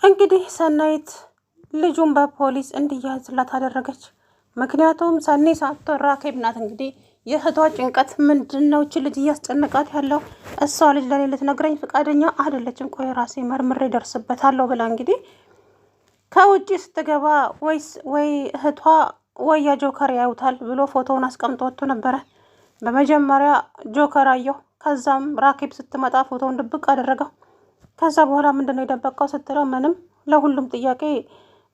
እንግዲህ ሰናይት ልጁን በፖሊስ እንዲያዝላት አደረገች። ምክንያቱም ሰኒ ሳትሆን ራኬብ ናት። እንግዲህ የእህቷ ጭንቀት ምንድን ነው? እች ልጅ እያስጨነቃት ያለው እሷ ልጅ ለኔ ልትነግረኝ ፈቃደኛ አይደለችም። ቆይ ራሴ መርምሬ ደርስበታለሁ ብላ እንግዲህ ከውጭ ስትገባ ወይ እህቷ ወያ ጆከር ያዩታል ብሎ ፎቶውን አስቀምጦ ወጥቶ ነበረ። በመጀመሪያ ጆከር አየሁ። ከዛም ራኬብ ስትመጣ ፎቶውን ድብቅ አደረገው። ከዛ በኋላ ምንድነው የደበቀው ስትለው ምንም፣ ለሁሉም ጥያቄ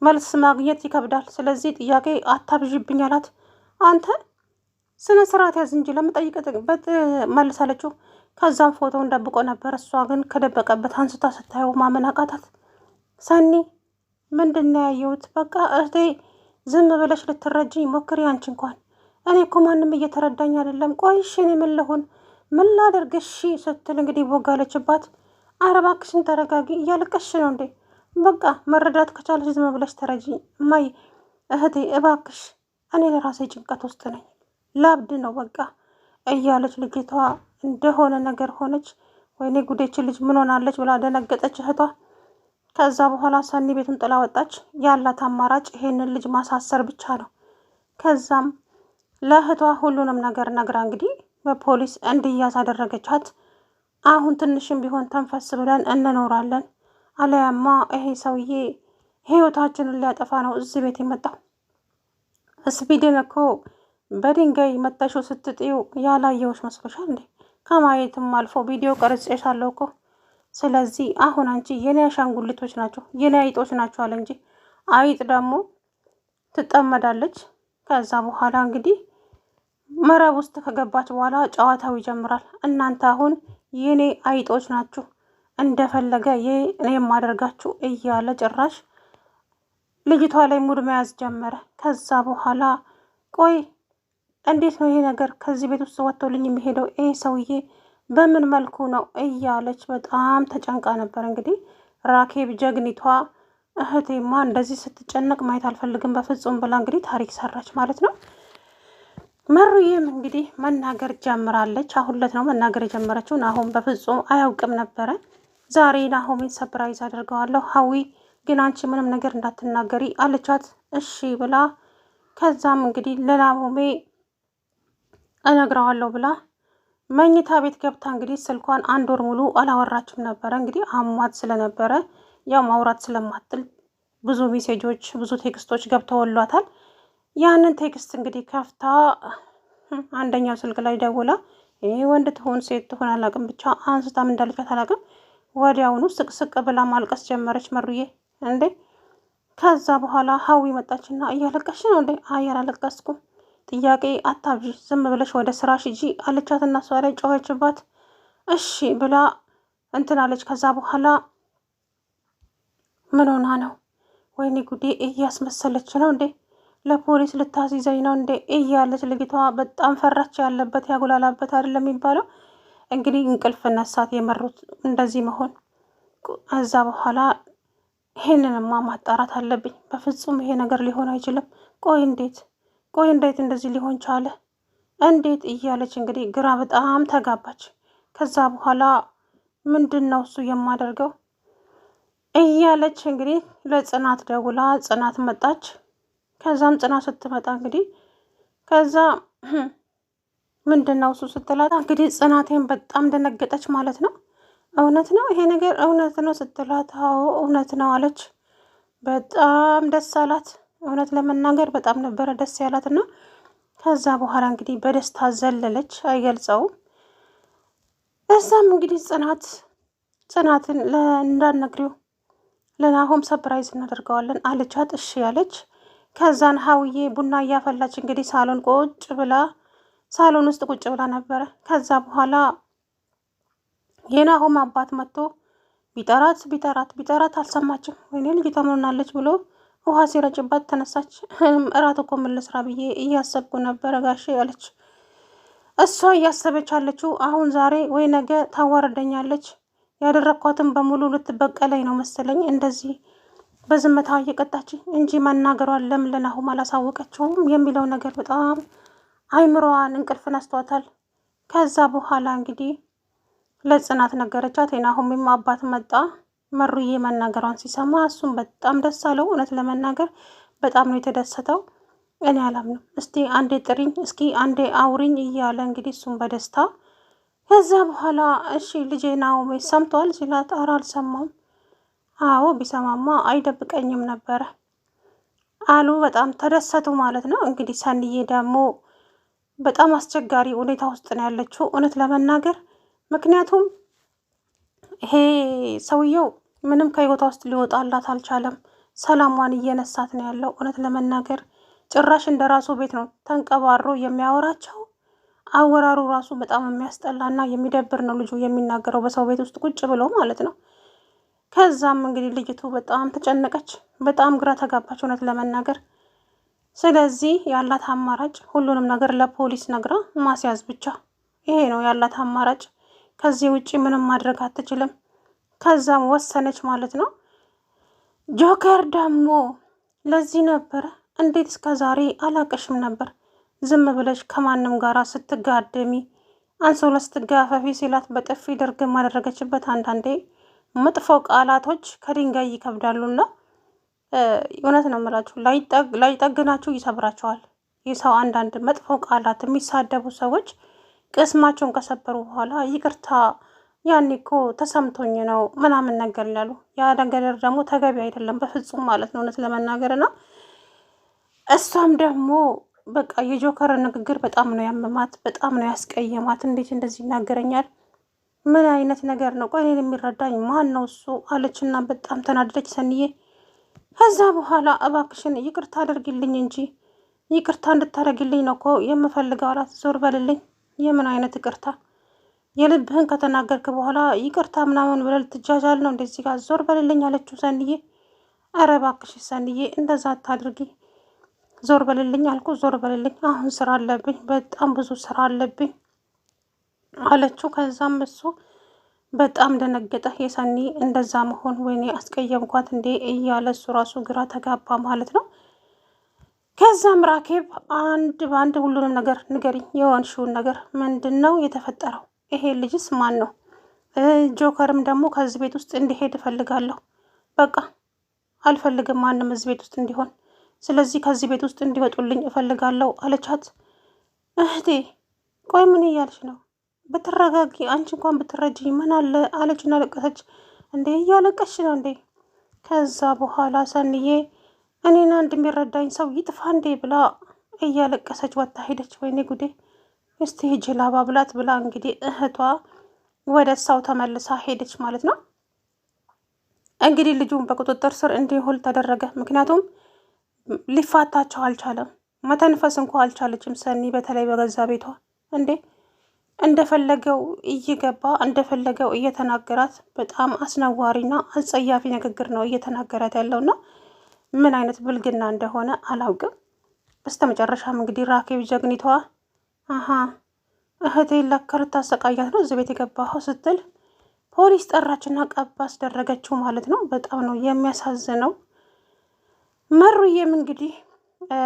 መልስ ማግኘት ይከብዳል፣ ስለዚህ ጥያቄ አታብዥብኝ አላት። አንተ ስነ ስርዓት ያዝ እንጂ ለምጠይቅበት መልሳለችው። ከዛም ፎቶውን ደብቆ ነበር። እሷ ግን ከደበቀበት አንስታ ስታየው ማመን አቃታት። ሰኒ ምንድነው ያየሁት? በቃ እህቴ ዝም ብለሽ ልትረጅኝ ሞክሪ። አንቺ እንኳን እኔ እኮ ማንም እየተረዳኝ አይደለም። ቆይሽ እኔ ምን ልሁን? ምን ላደርግ? እሺ ስትል እንግዲህ ቦጋለችባት። ኧረ እባክሽን ተረጋጊ፣ እያለቀሽ ነው እንዴ? በቃ መረዳት ከቻለሽ ዝም ብለሽ ተረጂ። እማዬ እህቴ እባክሽ፣ እኔ ለራሴ ጭንቀት ውስጥ ነኝ፣ ላብድ ነው በቃ እያለች ልጅቷ እንደሆነ ነገር ሆነች። ወይኔ ጉዴች ልጅ ምን ሆናለች ብላ ደነገጠች እህቷ። ከዛ በኋላ ሰኒ ቤቱን ጥላ ወጣች። ያላት አማራጭ ይሄንን ልጅ ማሳሰር ብቻ ነው። ከዛም ለእህቷ ሁሉንም ነገር ነግራ እንግዲህ በፖሊስ እንዲያዝ አደረገቻት። አሁን ትንሽም ቢሆን ተንፈስ ብለን እንኖራለን፣ አለያማ ይሄ ሰውዬ ህይወታችንን ሊያጠፋ ነው እዚህ ቤት የመጣው። ስፒድን እኮ በድንጋይ መተሽው ስትጥዩ ያላየውሽ መስሎሻል እንዴ? ከማየትም አልፎ ቪዲዮ ቀርጬሻለሁ እኮ። ስለዚህ አሁን አንቺ የኔ አሻንጉሊቶች ናቸው፣ የኔ አይጦች ናቸው አለ እንጂ። አይጥ ደግሞ ትጠመዳለች። ከዛ በኋላ እንግዲህ መረብ ውስጥ ከገባች በኋላ ጨዋታው ይጀምራል። እናንተ አሁን የኔ አይጦች ናችሁ፣ እንደፈለገ እኔ የማደርጋችሁ እያለ ጭራሽ ልጅቷ ላይ ሙድ መያዝ ጀመረ። ከዛ በኋላ ቆይ እንዴት ነው ይሄ ነገር ከዚህ ቤት ውስጥ ወጥቶልኝ የሚሄደው? ይሄ ሰውዬ በምን መልኩ ነው እያለች በጣም ተጨንቃ ነበር። እንግዲህ ራኬብ ጀግኒቷ እህቴማ እንደዚህ ስትጨነቅ ማየት አልፈልግም በፍጹም ብላ እንግዲህ ታሪክ ሰራች ማለት ነው። መሩዬም እንግዲህ መናገር ጀምራለች። አሁን ዕለት ነው መናገር የጀመረችው። ናሆም በፍጹም አያውቅም ነበረ። ዛሬ ናሆሜን ሰፕራይዝ አድርገዋለሁ፣ ሀዊ ግን አንቺ ምንም ነገር እንዳትናገሪ አለቻት። እሺ ብላ ከዛም እንግዲህ ለናሆሜ እነግረዋለሁ ብላ መኝታ ቤት ገብታ እንግዲህ ስልኳን 1 ወር ሙሉ አላወራችም ነበረ። እንግዲህ አሟት ስለነበረ ያው ማውራት ስለማትል ብዙ ሜሴጆች ብዙ ቴክስቶች ገብተውሏታል። ያንን ቴክስት እንግዲህ ከፍታ አንደኛው ስልክ ላይ ደውላ ይሄ ወንድ ትሆን ሴት ትሆን አላውቅም፣ ብቻ አንስታም እንዳለቻት አላውቅም። ወዲያውኑ ስቅስቅ ብላ ማልቀስ ጀመረች መሩዬ። እንዴ ከዛ በኋላ ሀዊ መጣችና እያለቀሽ ነው እንዴ? አይ አላለቀስኩም፣ ጥያቄ አታብዢ፣ ዝም ብለሽ ወደ ስራሽ ሂጂ አለቻትና እሷ ላይ ጮኸችባት። እሺ ብላ እንትናለች። ከዛ በኋላ ምን ሆና ነው? ወይኔ ጉዴ እያስመሰለች ነው እንዴ? ለፖሊስ ልታስይዘኝ ነው እንዴ እያለች ልጅቷ በጣም ፈራች። ያለበት ያጉላላበት አይደለም የሚባለው። እንግዲህ እንቅልፍ ነሳት የመሩት እንደዚህ መሆን። ከዛ በኋላ ይሄንንማ ማጣራት አለብኝ፣ በፍጹም ይሄ ነገር ሊሆን አይችልም። ቆይ እንዴት እንደዚህ ሊሆን ቻለ? እንዴት እያለች እንግዲህ ግራ በጣም ተጋባች። ከዛ በኋላ ምንድን ነው እሱ የማደርገው እያለች እንግዲህ ለጽናት ደውላ ጽናት መጣች። ከዛም ጽናት ስትመጣ እንግዲህ ከዛ ምንድን ነው እሱ ስትላት እንግዲህ ጽናቴን በጣም ደነገጠች ማለት ነው። እውነት ነው ይሄ ነገር እውነት ነው ስትላት፣ አዎ እውነት ነው አለች። በጣም ደስ አላት። እውነት ለመናገር በጣም ነበረ ደስ ያላት እና ከዛ በኋላ እንግዲህ በደስታ ዘለለች፣ አይገልጸውም። እዛም እንግዲህ ጽናትን እንዳትነግሪው ለናሆም ሰፕራይዝ እናደርገዋለን አለቻት። እሺ ያለች። ከዛን ሀውዬ ቡና እያፈላች እንግዲህ ሳሎን ውስጥ ቁጭ ብላ ነበረ። ከዛ በኋላ የናሆም አባት መጥቶ ቢጠራት አልሰማችም። ወይኔ ልጅቷ ምን ሆናለች ብሎ ውሃ ሲረጭባት ተነሳች። እራት እኮ ምን ልስራ ብዬ እያሰብኩ ነበረ ጋሼ አለች። እሷ እያሰበች አለችው አሁን ዛሬ ወይ ነገ ታዋርደኛለች፣ ያደረግኳትን በሙሉ ልትበቀለኝ ነው መሰለኝ እንደዚህ በዝምታ እየቀጣች እንጂ መናገሯን ለምን ለናሆም አላሳወቀችውም የሚለው ነገር በጣም አይምሮዋን እንቅልፍ ነስቷታል። ከዛ በኋላ እንግዲህ ለጽናት ነገረቻት። የናሆምም አባት መጣ። መሩዬ መናገሯን ሲሰማ እሱም በጣም ደስ አለው። እውነት ለመናገር በጣም ነው የተደሰተው። እኔ አላምንም፣ እስቲ አንዴ ጥሪኝ፣ እስኪ አንዴ አውሪኝ እያለ እንግዲህ እሱም በደስታ ከዛ በኋላ እሺ ልጄ ናኦሚ ሰምቷል ሲላት፣ ኧረ አልሰማም። አዎ ቢሰማማ አይደብቀኝም ነበረ አሉ። በጣም ተደሰቱ ማለት ነው። እንግዲህ ሰኒዬ ደግሞ በጣም አስቸጋሪ ሁኔታ ውስጥ ነው ያለችው እውነት ለመናገር ምክንያቱም ይሄ ሰውየው ምንም ከህይወቷ ውስጥ ሊወጣላት አልቻለም። ሰላሟን እየነሳት ነው ያለው። እውነት ለመናገር ጭራሽ እንደ ራሱ ቤት ነው ተንቀባሮ የሚያወራቸው። አወራሩ ራሱ በጣም የሚያስጠላና የሚደብር ነው። ልጁ የሚናገረው በሰው ቤት ውስጥ ቁጭ ብሎ ማለት ነው። ከዛም እንግዲህ ልጅቱ በጣም ተጨነቀች፣ በጣም ግራ ተጋባች እውነት ለመናገር። ስለዚህ ያላት አማራጭ ሁሉንም ነገር ለፖሊስ ነግራ ማስያዝ ብቻ፣ ይሄ ነው ያላት አማራጭ። ከዚህ ውጪ ምንም ማድረግ አትችልም። ከዛም ወሰነች ማለት ነው። ጆከር ደግሞ ለዚህ ነበረ እንዴት እስከ ዛሬ አላቀሽም ነበር ዝም ብለሽ ከማንም ጋራ ስትጋደሚ አንሶላ ስትጋፈፊ ሲላት በጥፊ ድርግም አደረገችበት። አንዳንዴ መጥፎ ቃላቶች ከድንጋይ ይከብዳሉና እውነት ነው የምላችሁ ላይጠግናችሁ ይሰብራቸዋል። የሰው አንዳንድ መጥፎ ቃላት የሚሳደቡ ሰዎች ቅስማቸውን ከሰበሩ በኋላ ይቅርታ ያኔ እኮ ተሰምቶኝ ነው ምናምን ነገር ይላሉ። ያ ነገር ደግሞ ተገቢ አይደለም በፍጹም ማለት ነው እውነት ለመናገር እና እሷም ደግሞ በቃ የጆከር ንግግር በጣም ነው ያመማት፣ በጣም ነው ያስቀየማት። እንዴት እንደዚህ ይናገረኛል? ምን አይነት ነገር ነው? ቆይ እኔን የሚረዳኝ ማን ነው እሱ አለችና በጣም ተናደደች ሰኒዬ። ከዛ በኋላ እባክሽን ይቅርታ አድርጊልኝ እንጂ ይቅርታ እንድታደርግልኝ ነው እኮ የምፈልገው አላት። ዞር በልልኝ። የምን አይነት ይቅርታ? የልብህን ከተናገርክ በኋላ ይቅርታ ምናምን ብለህ ልትጃጃል ነው እንደዚህ ጋር? ዞር በልልኝ አለችው ሰኒዬ። ኧረ እባክሽ ሰኒዬ እንደዛ አታድርጊ። ዞር በልልኝ አልኩ፣ ዞር በልልኝ። አሁን ስራ አለብኝ፣ በጣም ብዙ ስራ አለብኝ አለችው። ከዛም እሱ በጣም ደነገጠ። የሰኒ እንደዛ መሆን ወይኔ አስቀየምኳት እንዴ እያለ እሱ ራሱ ግራ ተጋባ ማለት ነው። ከዛም ራኬብ አንድ በአንድ ሁሉንም ነገር ንገሪኝ፣ የሆንሽውን ነገር ምንድን ነው የተፈጠረው? ይሄ ልጅስ ማን ነው? ጆከርም ደግሞ ከዚህ ቤት ውስጥ እንዲሄድ እፈልጋለሁ። በቃ አልፈልግም ማንም እዚህ ቤት ውስጥ እንዲሆን፣ ስለዚህ ከዚህ ቤት ውስጥ እንዲወጡልኝ እፈልጋለሁ አለቻት። እህቴ ቆይ ምን እያልሽ ነው? ብትረጋጊ፣ አንቺ እንኳን ብትረጅኝ ምን አለ አለችና ለቀሰች። እንዴ እያለቀሽ ነው እንዴ? ከዛ በኋላ ሰንዬ እኔን አንድ የሚረዳኝ ሰው ይጥፋ እንዴ ብላ እያለቀሰች ወጣ ሄደች። ወይኔ ጉዴ፣ እስቲ ሂጂ ላባ ብላት ብላ እንግዲህ እህቷ ወደ እሷው ተመልሳ ሄደች ማለት ነው። እንግዲህ ልጁን በቁጥጥር ስር እንዲውል ተደረገ። ምክንያቱም ሊፋታቸው አልቻለም። መተንፈስ እንኳ አልቻለችም ሰኒ፣ በተለይ በገዛ ቤቷ እንዴ እንደፈለገው እየገባ እንደፈለገው እየተናገራት በጣም አስነዋሪና አጸያፊ ንግግር ነው እየተናገራት ያለውና ምን አይነት ብልግና እንደሆነ አላውቅም። በስተመጨረሻም እንግዲህ ራኬብ ጀግኒቷ እህቴ ለካ ልታሰቃያት ነው እዚህ ቤት የገባኸው ስትል ፖሊስ ጠራችና ቀባ አስደረገችው ማለት ነው። በጣም ነው የሚያሳዝነው። መሩዬም እንግዲህ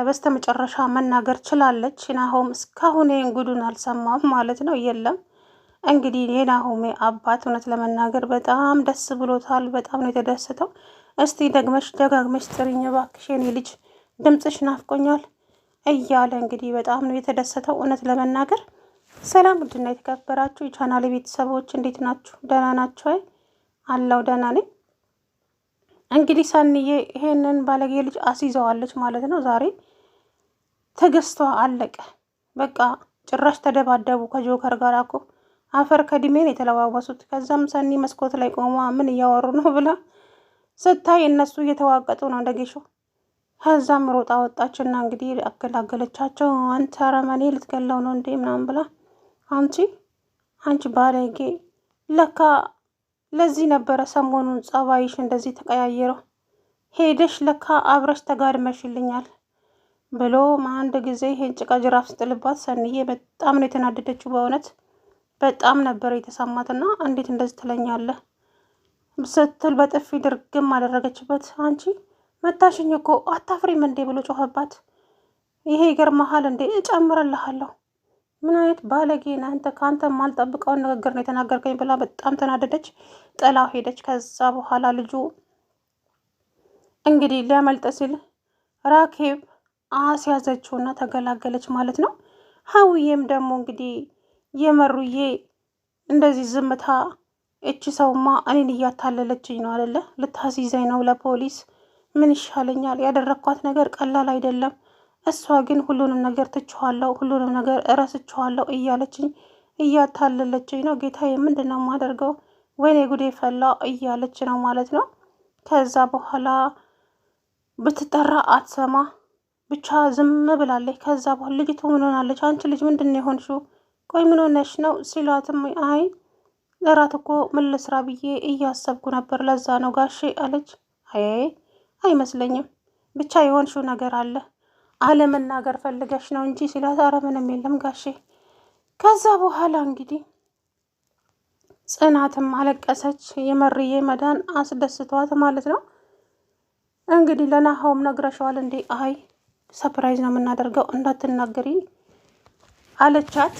በስተመጨረሻ መናገር ችላለች። ናሆም እስካሁን ጉዱን አልሰማም ማለት ነው። የለም እንግዲህ የናሆሜ አባት እውነት ለመናገር በጣም ደስ ብሎታል። በጣም ነው የተደሰተው። እስቲ ደግመሽ ደጋግመሽ ጥሪኝ እባክሽ የኔ ልጅ ድምፅሽ ናፍቆኛል እያለ እንግዲህ በጣም ነው የተደሰተው እውነት ለመናገር። ሰላም ውድና የተከበራችሁ የቻናሌ ቤተሰቦች እንዴት ናችሁ? ደህና ናችሁ? አለው ደህና ነኝ። እንግዲህ ሰኒዬ ይሄንን ባለጌ ልጅ አስይዘዋለች ማለት ነው። ዛሬ ትዕግስቷ አለቀ። በቃ ጭራሽ ተደባደቡ ከጆከር ጋር እኮ አፈር ከድሜን የተለዋወሱት። ከዛም ሰኒ መስኮት ላይ ቆማ ምን እያወሩ ነው ብላ ስታይ እነሱ እየተዋቀጡ ነው እንደጌሾ። ከዛም ሮጣ ወጣችና እንግዲህ አገላገለቻቸው። አንተ አረመኔ ልትገለው ነው እንዴ ምናምን ብላ አንቺ ባለጌ ለካ ለዚህ ነበረ ሰሞኑን ጸባይሽ እንደዚህ ተቀያየረው። ሄደሽ ለካ አብረሽ ተጋድመሽልኛል ብሎ አንድ ጊዜ ይሄን ጭቃ ጅራፍ ስጥልባት ሰኒዬ በጣም ነው የተናደደችው። በእውነት በጣም ነበር የተሰማትና እንዴት እንደዚህ ትለኛለህ ስትል በጥፊ ድርግም አደረገችበት። አንቺ መታሽኝ እኮ አታፍሪም እንዴ ብሎ ጮኸባት። ይሄ ይገርምሃል እንዴ እጨምርልሃለሁ ምን አይነት ባለጌ ነህ አንተ! ከአንተ የማልጠብቀውን ንግግር ነው የተናገርከኝ ብላ በጣም ተናደደች። ጥላው ሄደች። ከዛ በኋላ ልጁ እንግዲህ ሊያመልጥ ሲል ራኬብ አስያዘችውና ተገላገለች ማለት ነው። ሀውዬም ደግሞ እንግዲህ የመሩዬ እንደዚህ ዝምታ እቺ ሰውማ እኔን እያታለለችኝ ነው አለለ ልታስይዘኝ ነው ለፖሊስ ምን ይሻለኛል? ያደረግኳት ነገር ቀላል አይደለም። እሷ ግን ሁሉንም ነገር ትችኋለሁ፣ ሁሉንም ነገር እረስችኋለሁ እያለችኝ እያታለለችኝ ነው። ጌታዬ ምንድን ነው የማደርገው? ወይኔ ጉዴ ፈላ እያለች ነው ማለት ነው። ከዛ በኋላ ብትጠራ አትሰማ ብቻ ዝም ብላለች። ከዛ በኋላ ልጅቱ ምን ሆናለች? አንቺ ልጅ ምንድን ነው የሆንሽው? ቆይ ምን ሆነሽ ነው ሲሏትም አይ እራት እኮ ምን ልስራ ብዬ እያሰብኩ ነበር፣ ለዛ ነው ጋሼ አለች። አይ አይመስለኝም፣ ብቻ የሆንሽው ነገር አለ አለመናገር ፈልገሽ ነው እንጂ ሲላት ኧረ ምንም የለም ጋሼ። ከዛ በኋላ እንግዲህ ጽናትም አለቀሰች። የመርዬ መዳን አስደስቷት ማለት ነው። እንግዲህ ለናሆም ነግረሸዋል እንዴ? አይ ሰፕራይዝ ነው የምናደርገው እንዳትናገሪ አለቻት።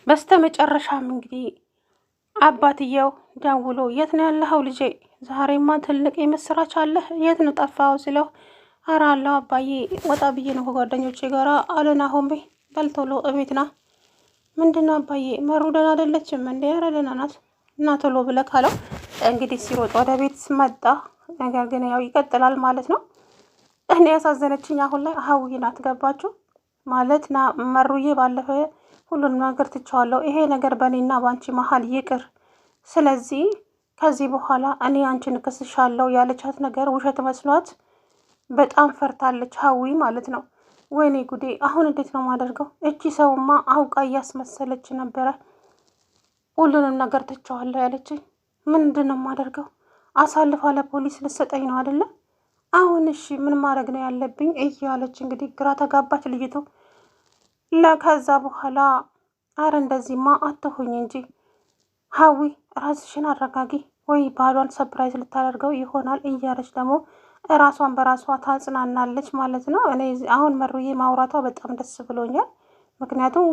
በስተ መጨረሻም እንግዲህ አባትየው ደውሎ የት ነው ያለኸው ልጄ? ዛሬማ ትልቅ የምስራች አለ። የት ነው ጠፋኸው ሲለው ኧረ አለሁ አባዬ፣ ወጣ ብዬ ነው ከጓደኞቼ ጋር አለ ናሆም። በል ቶሎ እቤት ና። ምንድን ነው አባዬ? መሩ ደህና አይደለችም እንዴ? ኧረ ደህና ናት። እና ቶሎ ብለህ ካለው እንግዲህ ሲሮጥ ወደ ቤት መጣ። ነገር ግን ያው ይቀጥላል ማለት ነው። እኔ ያሳዘነችኝ አሁን ላይ ሀውዬ ናት። ገባችሁ ማለት ና መሩዬ ባለፈ ሁሉንም ነገር ትቼዋለሁ፣ ይሄ ነገር በእኔና በአንቺ መሀል ይቅር፣ ስለዚህ ከዚህ በኋላ እኔ አንቺን እከስሻለሁ ያለቻት ነገር ውሸት መስሏት በጣም ፈርታለች ሀዊ ማለት ነው። ወይኔ ጉዴ! አሁን እንዴት ነው ማደርገው? እቺ ሰውማ አውቃ እያስመሰለች ነበረ። ሁሉንም ነገር ትቼዋለሁ ያለችኝ። ምንድን ነው ማደርገው? አሳልፋ ለፖሊስ ልሰጠኝ ነው አይደለ? አሁን እሺ ምን ማድረግ ነው ያለብኝ እያለች እንግዲህ ግራ ተጋባች ልጅቱ። ከዛ በኋላ አረ እንደዚህማ አትሁኝ እንጂ ሀዊ ራስሽን አረጋጊ፣ ወይ ባሏን ሰፕራይዝ ልታደርገው ይሆናል እያለች ደግሞ ራሷን በራሷ ታጽናናለች ማለት ነው። እኔ አሁን መሩዬ ማውራቷ በጣም ደስ ብሎኛል። ምክንያቱም